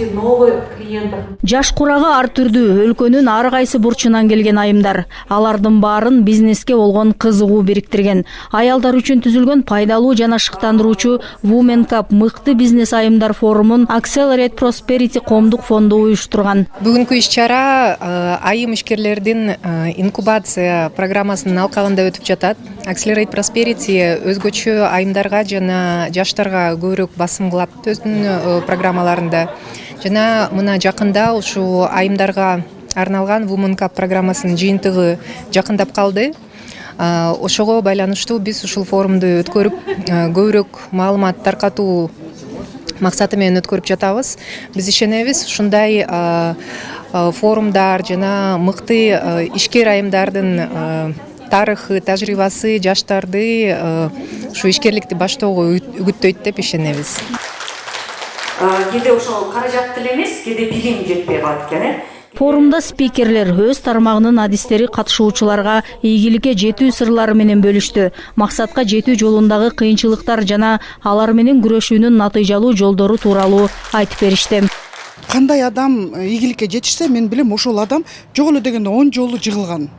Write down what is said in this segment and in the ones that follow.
привести новых клиентов. Жаш курагы ар түрдүү, өлкөнүн ар кайсы бурчунан келген айымдар. Алардын баарын бизнеске болгон кызыгуу бириктирген. Аялдар үчүн түзүлгөн пайдалуу жана шыктандыруучу Women Cup мыкты бизнес айымдар форумун Accelerate Prosperity коомдук фонду уюштурган. Бүгүнкү иш-чара айым ишкерлердин инкубация программасынын алкагында өтүп жатат. Accelerate Prosperity өзгөчө айымдарга жана жаштарга көбүрөөк басым кылат өзүнүн программаларында. Жана мына жакында ушу айымдарга арналган Women Cup программасынын жыйынтыгы жакындап калды. Ошого байланыштуу биз ушул форумду өткөрүп, көбүрөөк маалымат таркатуу максаты менен өткөрүп жатабыз. Биз ишенебиз, ушундай форумдар жана мыкты ишкер айымдардын тарыхы, тажрыйбасы жаштарды ушу ишкерликти баштоого үгүттөйт деп ишенебиз. Кээде ошол каражат деле эмес, кээде билим жетпей калат экен. Форумда спикерлер өз тармагынын адистери катышуучуларга ийгиликке жетүү сырлары менен бөлүштү. Максатка жетүү жолундагы кыйынчылыктар жана алар менен күрөшүүнүн натыйжалуу жолдору тууралуу айтып беришти. Кандай адам ийгиликке жетишсе, мен билем ошол адам жок эле дегенде 10 жолу жыгылган.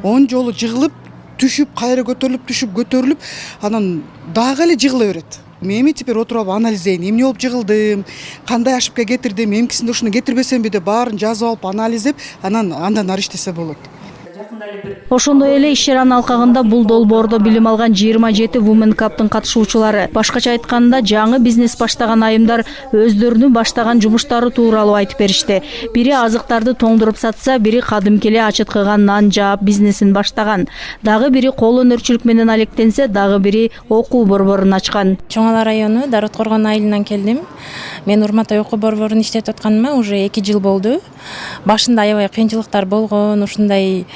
10 жолу жыгылып, түшүп, кайра көтөрүлүп, түшүп, көтөрүлүп, анан дагы эле жыгыла берет. Мен теперь отуруп анализдейин, эмне болуп жыгылдым, кандай ошибка кетирдим, эмкисинде ушуну кетирбесемби деп баарын жазып алып анализдеп, андан ары иштесе болот. Ошондой эле иш-чаранын алкагында бул долбоордо билим алган 27 Women Cup'тын катышуучулары, башкача айтканда жаңы бизнес баштаган айымдар өздөрүнүн баштаган жумуштары тууралуу айтып беришти. Бири азыктарды тоңдуруп сатса, бири кадимки эле ачыткыган нан жаап бизнесин баштаган. Дагы бири кол өнөрчүлүк менен алектенсе, дагы бири окуу борборун ачкан. Чоң Ала району Дарыт Коргон айылынан келдим. Мен Урматай окуу борборун иштеп атканыма уже 2 жыл болду. Башында аябай кыйынчылыктар болгон, ушундай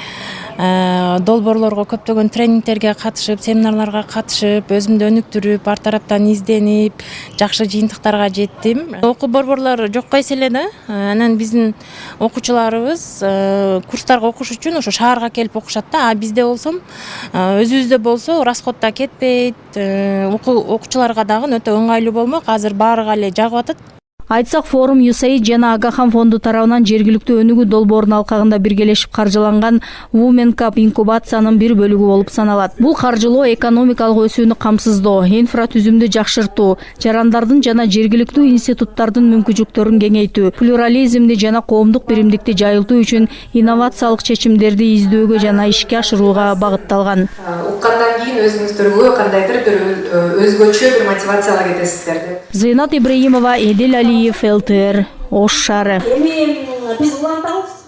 долбоорлорго көптөгөн тренингтерге катышып, семинарларга катышып, өзүмдү өнүктүрүп, ар тараптан изденип, жакшы жыйынтыктарга жеттим. Окуу борборлор жокко эселе да. Анан биздин окуучуларыбыз курстарга окуш үчүн ошо шаарга келип окушат да. А бизде болсом, өзүбүздө болсо расход да кетпейт. Окуучуларга дагы өтө ыңгайлуу болмок. Азыр баарыга эле жагып атат. Айтсак, форум USAID жана Агахан фонду тарабынан жергиликтүү өнүгүү долбоорунун алкагында биргелешип каржыланган Women Cup инкубациянын бир бөлүгү болуп саналат. Бул каржылоо экономикалык өсүүнү камсыздоо, инфратүзүмдү жакшыртуу, жарандардын жана жергиликтүү институттардын мүмкүнчүлүктөрүн кеңейтүү, плюрализмди жана коомдук биримдикти жайылтуу үчүн инновациялык чечимдерди издөөгө жана ишке ашырууга багытталган. Уккандан кийин өзүңүздөргө кандайдыр бир өзгөчө бир мотивацияга кетесиздер деп. Зыйнат Ибраимова, Эдил Алиев, ЛТР, Ош шаары. Эми биз улантабыз.